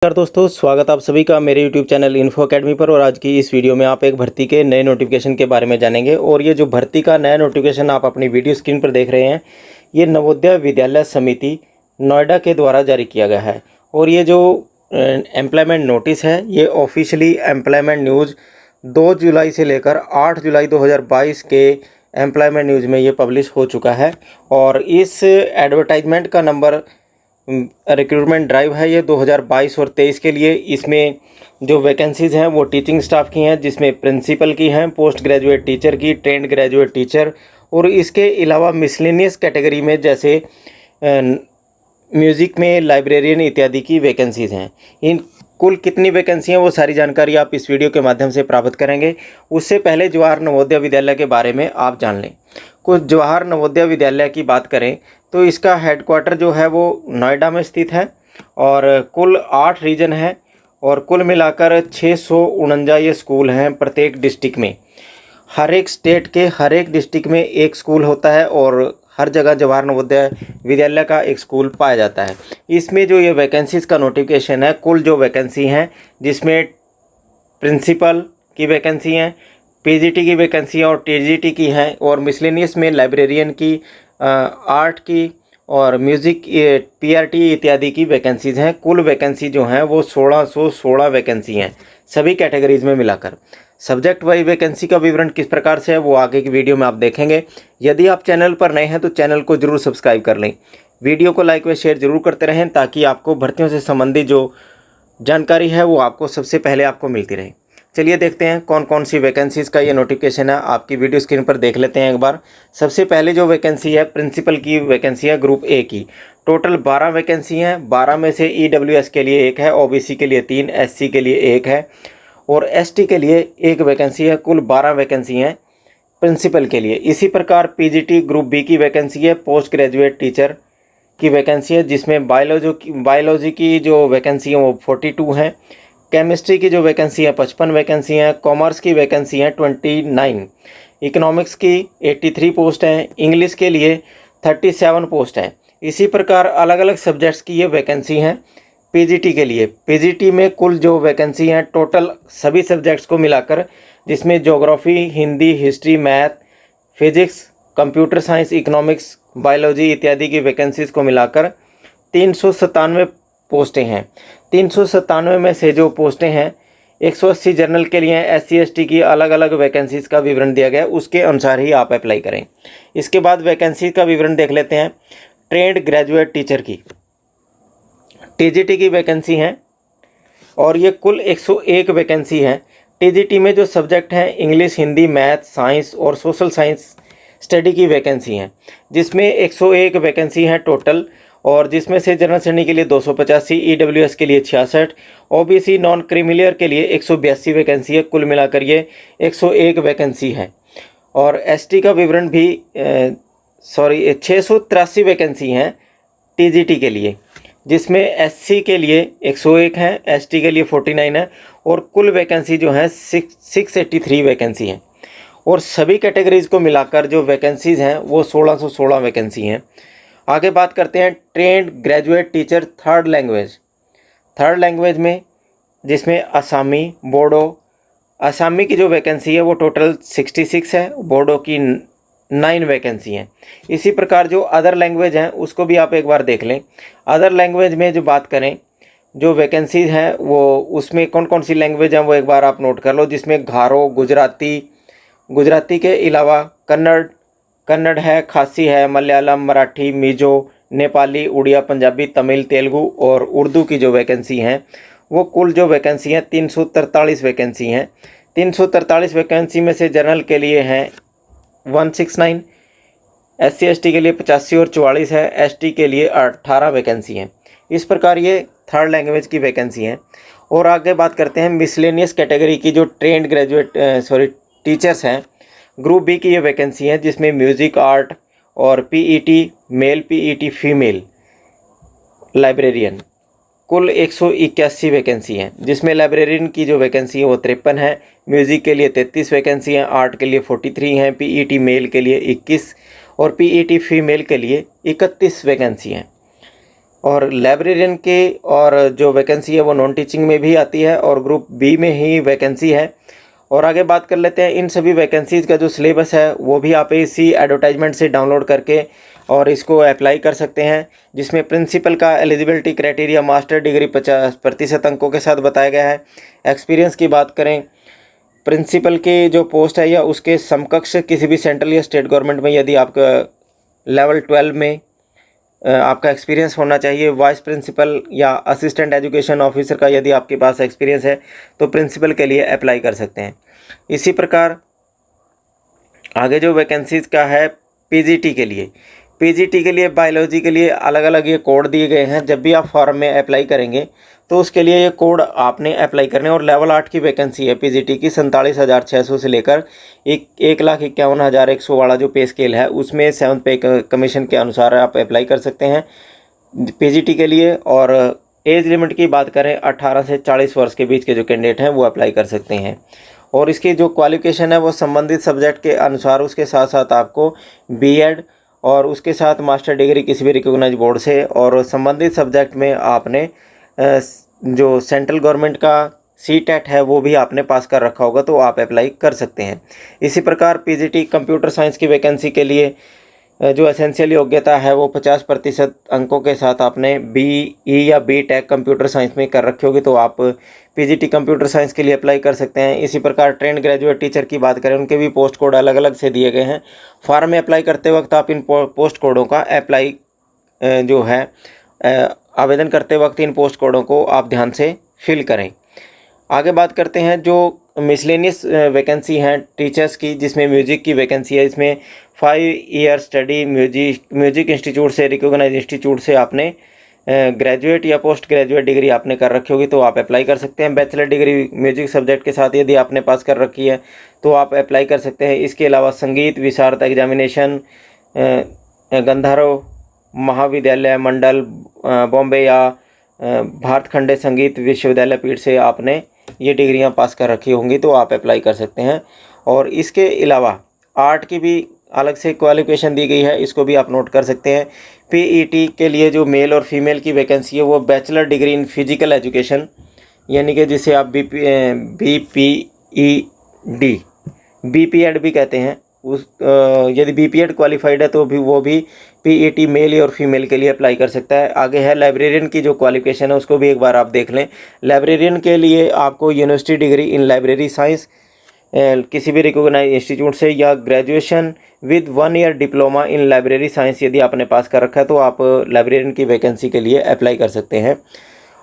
नमस्कार दोस्तों, स्वागत आप सभी का मेरे YouTube चैनल इन्फो अकेडमी पर। और आज की इस वीडियो में आप एक भर्ती के नए नोटिफिकेशन के बारे में जानेंगे। और ये जो भर्ती का नया नोटिफिकेशन आप अपनी वीडियो स्क्रीन पर देख रहे हैं, ये नवोदय विद्यालय समिति नोएडा के द्वारा जारी किया गया है। और ये जो एम्प्लॉयमेंट नोटिस है, ये ऑफिशियली एम्प्लॉयमेंट न्यूज़ 2 जुलाई से लेकर 8 जुलाई 2022 के एम्प्लॉयमेंट न्यूज़ में ये पब्लिश हो चुका है। और इस एडवर्टाइजमेंट का नंबर रिक्रूटमेंट ड्राइव है ये 2022 और 23 के लिए। इसमें जो वैकेंसीज़ हैं वो टीचिंग स्टाफ की हैं, जिसमें प्रिंसिपल की हैं, पोस्ट ग्रेजुएट टीचर की, ट्रेंड ग्रेजुएट टीचर, और इसके अलावा मिसलेनियस कैटेगरी में जैसे म्यूज़िक में लाइब्रेरियन इत्यादि की वैकेंसीज़ हैं। इन कुल कितनी वैकेंसी हैं वो सारी जानकारी आप इस वीडियो के माध्यम से प्राप्त करेंगे। उससे पहले जवाहर नवोदय विद्यालय के बारे में आप जान लें। कुछ जवाहर नवोदय विद्यालय की बात करें तो इसका हेडक्वार्टर जो है वो नोएडा में स्थित है। और कुल 8 रीजन है और कुल मिलाकर 649 ये स्कूल हैं प्रत्येक डिस्ट्रिक्ट में। हर एक स्टेट के हर एक डिस्ट्रिक्ट में एक स्कूल होता है और हर जगह जवाहर नवोदय विद्यालय का एक स्कूल पाया जाता है। इसमें जो ये वैकेंसीज़ का नोटिफिकेशन है, कुल जो वैकेंसी हैं जिसमें प्रिंसिपल की वैकेंसी हैं, पीजीटी की वैकेंसी हैं और टीजीटी की हैं, और मिसलेनियस में लाइब्रेरियन की, आर्ट की और म्यूज़िक, पीआरटी इत्यादि की वैकेंसीज़ हैं। कुल वैकेंसी जो हैं वो 1616 वैकेंसी हैं सभी कैटेगरीज़ में मिलाकर। सब्जेक्ट वाइज वैकेंसी का विवरण किस प्रकार से है वो आगे की वीडियो में आप देखेंगे। यदि आप चैनल पर नए हैं तो चैनल को जरूर सब्सक्राइब कर लें। वीडियो को लाइक व शेयर जरूर करते रहें ताकि आपको भर्तियों से संबंधित जो जानकारी है वो आपको सबसे पहले आपको मिलती रहे। चलिए देखते हैं कौन कौन सी वैकेंसीज़ का ये नोटिफिकेशन है। आपकी वीडियो स्क्रीन पर देख लेते हैं एक बार। सबसे पहले जो वैकेंसी है प्रिंसिपल की वैकेंसी है ग्रुप ए की। टोटल 12 वैकेंसी हैं। 12 में से ईडब्ल्यूएस के लिए 1 है, ओबीसी के लिए 3, एससी के लिए 1 है और एसटी के लिए 1 वैकेंसी है। कुल 12 वैकेंसी हैं प्रिंसिपल के लिए। इसी प्रकार पीजीटी ग्रुप बी की वैकेंसी है, पोस्ट ग्रेजुएट टीचर की वैकेंसी है, जिसमें बायोलॉजी की जो वैकेंसी है वो 42 हैं। केमिस्ट्री की जो वैकेंसी है 55 वैकेंसी हैं। कॉमर्स की वैकेंसी हैं 29। इकोनॉमिक्स की 83 पोस्ट हैं। इंग्लिश के लिए 37 पोस्ट हैं। इसी प्रकार अलग अलग सब्जेक्ट्स की ये वैकेंसी हैं पीजीटी के लिए। पीजीटी में कुल जो वैकेंसी हैं टोटल सभी सब्जेक्ट्स को मिलाकर, जिसमें geography, Hindi, history, math, physics, computer science, economics, biology इत्यादि की वैकेंसीज़ को मिलाकर 397 पोस्टें हैं। 397 में से जो पोस्टें हैं 180 जनरल के लिए, एससी एसटी की अलग अलग वैकेंसीज़ का विवरण दिया गया है, उसके अनुसार ही आप अप्लाई करें। इसके बाद वैकेंसी का विवरण देख लेते हैं। ट्रेंड ग्रेजुएट टीचर की टीजीटी की वैकेंसी है और ये कुल 101 वैकेंसी है। टीजीटी में जो सब्जेक्ट हैं इंग्लिश, हिंदी, मैथ, साइंस और सोशल साइंस स्टडी की वैकेंसी हैं, जिसमें 101 वैकेंसी हैं टोटल। और जिसमें से जनरल श्रेणी के लिए 285, ईडब्ल्यूएस के लिए 66, ओबीसी नॉन क्रीमिलियर के लिए 182 वैकेंसी है। कुल मिलाकर ये 101 वैकेंसी है। और एसटी का विवरण भी 683 वैकेंसी हैं टीजीटी के लिए, जिसमें एससी के लिए 101 हैं, एसटी के लिए 49 है और कुल वैकेंसी जो है 683 वैकेंसी हैं। और सभी कैटेगरीज़ को मिलाकर जो वैकेंसीज़ हैं वो 1616 वैकेंसी हैं। आगे बात करते हैं trained graduate teacher third language में, जिसमें असामी, बोडो, असामी की जो वैकेंसी है वो टोटल 66 है, बोडो की 9 वैकेंसी हैं। इसी प्रकार जो अदर लैंग्वेज हैं उसको भी आप एक बार देख लें। अदर लैंग्वेज में जो बात करें, जो वैकेंसीज हैं वो उसमें कौन कौन सी लैंग्वेज हैं वो एक बार आप नोट कर लो, जिसमें घारो, गुजराती के अलावा कन्नड़ है, खासी है, मलयालम, मराठी, मिजो, नेपाली, उड़िया, पंजाबी, तमिल, तेलुगु और उर्दू की जो वैकेंसी हैं वो कुल जो वैकेंसी हैं 343 वैकेंसी हैं। 343 वैकेंसी में से जनरल के लिए हैं 169, एससी एसटी के लिए 85 और 44 है, एसटी के लिए 18 वैकेंसी हैं। इस प्रकार ये थर्ड लैंग्वेज की वैकेंसी हैं। और आगे बात करते हैं मिसलेनियस कैटेगरी की जो ट्रेंड ग्रेजुएट टीचर्स हैं। ग्रुप बी की ये वैकेंसी है, जिसमें म्यूज़िक, आर्ट और PET male, PET female, librarian, कुल 181 वैकेंसी हैं, जिसमें लाइब्रेरियन की जो वैकेंसी है वो 53 है, म्यूज़िक के लिए 33 वैकेंसी हैं, आर्ट के लिए 43 हैं, पीईटी मेल के लिए 21 और पीईटी फीमेल के लिए 31 वैकेंसी हैं। और लाइब्रेरियन के और जो वैकेंसी है वो नॉन टीचिंग में भी आती है और ग्रुप बी में ही वैकेंसी है। और आगे बात कर लेते हैं इन सभी वैकेंसीज़ का जो सिलेबस है वो भी आप इसी एडवर्टाइजमेंट से डाउनलोड करके और इसको अप्लाई कर सकते हैं, जिसमें प्रिंसिपल का एलिजिबिलिटी क्राइटेरिया मास्टर डिग्री 50% अंकों के साथ बताया गया है। एक्सपीरियंस की बात करें, प्रिंसिपल के जो पोस्ट है या उसके समकक्ष किसी भी सेंट्रल या स्टेट गवर्नमेंट में यदि आपका लेवल 12 में आपका एक्सपीरियंस होना चाहिए। वाइस प्रिंसिपल या असिस्टेंट एजुकेशन ऑफिसर का यदि आपके पास एक्सपीरियंस है तो प्रिंसिपल के लिए अप्लाई कर सकते हैं। इसी प्रकार आगे जो वैकेंसीज़ का है पीजीटी के लिए बायोलॉजी के लिए अलग अलग ये कोड दिए गए हैं। जब भी आप फॉर्म में अप्लाई करेंगे तो उसके लिए ये कोड आपने अप्लाई करने। और लेवल 8 की वैकेंसी है पीजीटी की 47,600 से लेकर 1,51,100 वाला जो पे स्केल है उसमें 7th पे कमीशन के अनुसार आप अप्लाई कर सकते हैं पीजीटी के लिए। और एज लिमिट की बात करें 18 से 40 वर्ष के बीच के जो कैंडिडेट हैं वो अप्लाई कर सकते हैं। और इसकी जो क्वालिफिकेशन है वो संबंधित सब्जेक्ट के अनुसार उसके साथ साथ आपको बीएड और उसके साथ मास्टर डिग्री किसी भी रिकॉग्नाइज बोर्ड से और संबंधित सब्जेक्ट में आपने जो सेंट्रल गवर्नमेंट का सीटेट है वो भी आपने पास कर रखा होगा तो आप अप्लाई कर सकते हैं। इसी प्रकार पीजीटी कंप्यूटर साइंस की वैकेंसी के लिए जो एसेंशियल योग्यता है वो 50% अंकों के साथ आपने BE या BTech कंप्यूटर साइंस में कर रखी होगी तो आप पीजीटी कंप्यूटर साइंस के लिए अप्लाई कर सकते हैं। इसी प्रकार ट्रेंड ग्रेजुएट टीचर की बात करें उनके भी पोस्ट कोड अलग अलग से दिए गए हैं। फॉर्म में अप्लाई करते वक्त आप इन पोस्ट कोडों का अप्लाई जो है आवेदन करते वक्त इन पोस्ट कोडों को आप ध्यान से फिल करें। आगे बात करते हैं जो मिसलेनियस वैकेंसी हैं टीचर्स की, जिसमें म्यूजिक की वैकेंसी है। इसमें 5 ईयर स्टडी म्यूजिक इंस्टीट्यूट से रिकॉग्नाइज इंस्टीट्यूट से आपने ग्रेजुएट या पोस्ट ग्रेजुएट डिग्री आपने कर रखी होगी तो आप अप्लाई कर सकते हैं। बैचलर डिग्री म्यूजिक सब्जेक्ट के साथ यदि आपने पास कर रखी है तो आप अप्लाई कर सकते हैं। इसके अलावा संगीत विशारद एग्जामिनेशन गंधर्व महाविद्यालय मंडल बॉम्बे या भारत खंडे संगीत विश्वविद्यालय पीठ से आपने ये डिग्रियां पास कर रखी होंगी तो आप अप्लाई कर सकते हैं। और इसके अलावा आर्ट की भी अलग से क्वालिफिकेशन दी गई है, इसको भी आप नोट कर सकते हैं। पीईटी के लिए जो मेल और फीमेल की वैकेंसी है वो bachelor degree in physical education यानी कि जिसे आप बीपीएड भी कहते हैं उस यदि बीपीएड क्वालिफाइड है तो भी वो भी पीईटी मेल और फीमेल के लिए अप्लाई कर सकता है। आगे है लाइब्रेरियन की जो क्वालिफिकेशन है उसको भी एक बार आप देख लें। लाइब्रेरियन के लिए आपको university degree in library science किसी भी रिकॉग्नाइज इंस्टीट्यूट से या graduation with 1 year diploma in library science यदि आपने पास कर रखा है तो आप लाइब्रेरियन की वैकेंसी के लिए अप्लाई कर सकते हैं।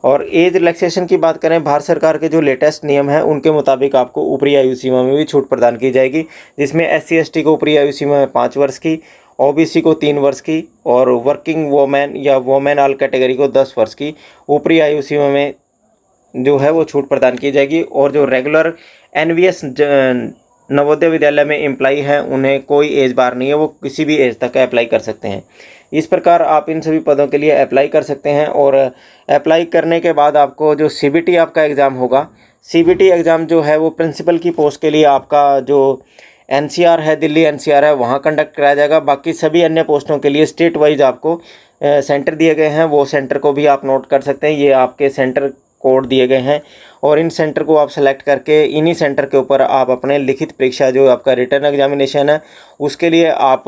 और एज रिलैक्सेशन की बात करें, भारत सरकार के जो लेटेस्ट नियम हैं उनके मुताबिक आपको ऊपरी आयु सीमा में भी छूट प्रदान की जाएगी, जिसमें SC/ST को ऊपरी आयु सीमा में 5 वर्ष की, OBC को 3 वर्ष की और वर्किंग वोमेन या वोमेन ऑल कैटेगरी को 10 वर्ष की ऊपरी आयु सीमा में जो है वो छूट प्रदान की जाएगी। और जो रेगुलर NVS नवोदय विद्यालय में एम्प्लाई हैं उन्हें कोई एज बार नहीं है, वो किसी भी एज तक अप्लाई कर सकते हैं। इस प्रकार आप इन सभी पदों के लिए अप्लाई कर सकते हैं। और अप्लाई करने के बाद आपको जो CBT आपका एग्ज़ाम होगा, CBT एग्ज़ाम जो है वो प्रिंसिपल की पोस्ट के लिए आपका जो NCR है, दिल्ली NCR है, वहाँ कंडक्ट कराया जाएगा। बाकी सभी अन्य पोस्टों के लिए स्टेट वाइज आपको सेंटर दिए गए हैं, वो सेंटर को भी आप नोट कर सकते हैं। ये आपके सेंटर कोड दिए गए हैं और इन सेंटर को आप सेलेक्ट करके इन्हीं सेंटर के ऊपर आप अपने लिखित परीक्षा जो आपका रिटर्न एग्जामिनेशन है उसके लिए आप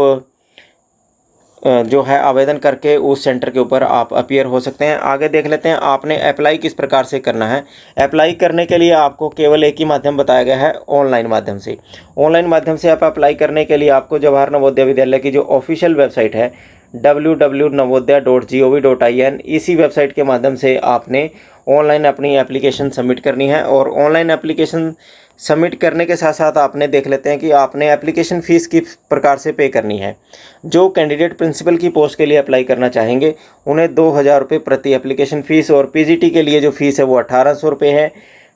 जो है आवेदन करके उस सेंटर के ऊपर आप अपीयर हो सकते हैं। आगे देख लेते हैं आपने अप्लाई किस प्रकार से करना है। अप्लाई करने के लिए आपको केवल एक ही माध्यम बताया गया है, ऑनलाइन माध्यम से। ऑनलाइन माध्यम से आप अप्लाई करने के लिए आपको जवाहर नवोदय विद्यालय की जो ऑफिशियल वेबसाइट है www.navodaya.gov.in, इसी वेबसाइट के माध्यम से आपने ऑनलाइन अपनी एप्लीकेशन सबमिट करनी है। और ऑनलाइन एप्लीकेशन सबमिट करने के साथ साथ आपने देख लेते हैं कि आपने एप्लीकेशन फ़ीस किस प्रकार से पे करनी है। जो कैंडिडेट प्रिंसिपल की पोस्ट के लिए अप्लाई करना चाहेंगे उन्हें 2,000 रुपये प्रति एप्लीकेशन फ़ीस और पीजीटी के लिए जो फ़ीस है वो 1,800 रुपये है।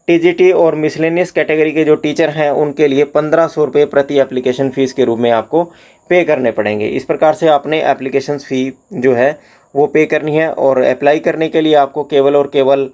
टीजीटी और मिसलेनियस कैटेगरी के जो टीचर हैं उनके लिए 1,500 रुपये प्रति एप्लीकेशन फ़ीस के रूप में आपको पे करने पड़ेंगे। इस प्रकार से आपने एप्लीकेशन फ़ी जो है वो पे करनी है। और अप्लाई करने के लिए आपको केवल और केवल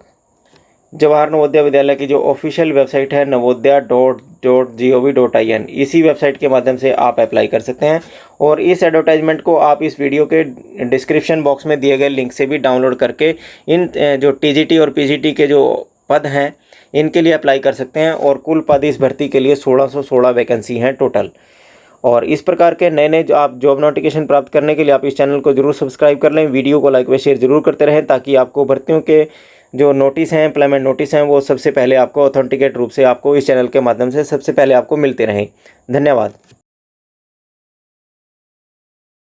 जवाहर नवोदय विद्यालय की जो ऑफिशियल वेबसाइट है navodaya.gov.in, इसी वेबसाइट के माध्यम से आप अप्लाई कर सकते हैं। और इस एडवर्टाइजमेंट को आप इस वीडियो के डिस्क्रिप्शन बॉक्स में दिए गए लिंक से भी डाउनलोड करके इन जो टीजीटी और पीजीटी के जो पद हैं इनके लिए अप्लाई कर सकते हैं। और कुल पद इस भर्ती के लिए 1616 वैकेंसी हैं टोटल। और इस प्रकार के नए नए जो आप जॉब नोटिफिकेशन प्राप्त करने के लिए आप इस चैनल को जरूर सब्सक्राइब कर लें, वीडियो को लाइक व शेयर जरूर करते रहें, ताकि आपको भर्तियों के जो नोटिस हैं, एम्प्लॉयमेंट नोटिस हैं, वो सबसे पहले आपको ऑथेंटिकेट रूप से आपको इस चैनल के माध्यम से सबसे पहले आपको मिलते रहें। धन्यवाद।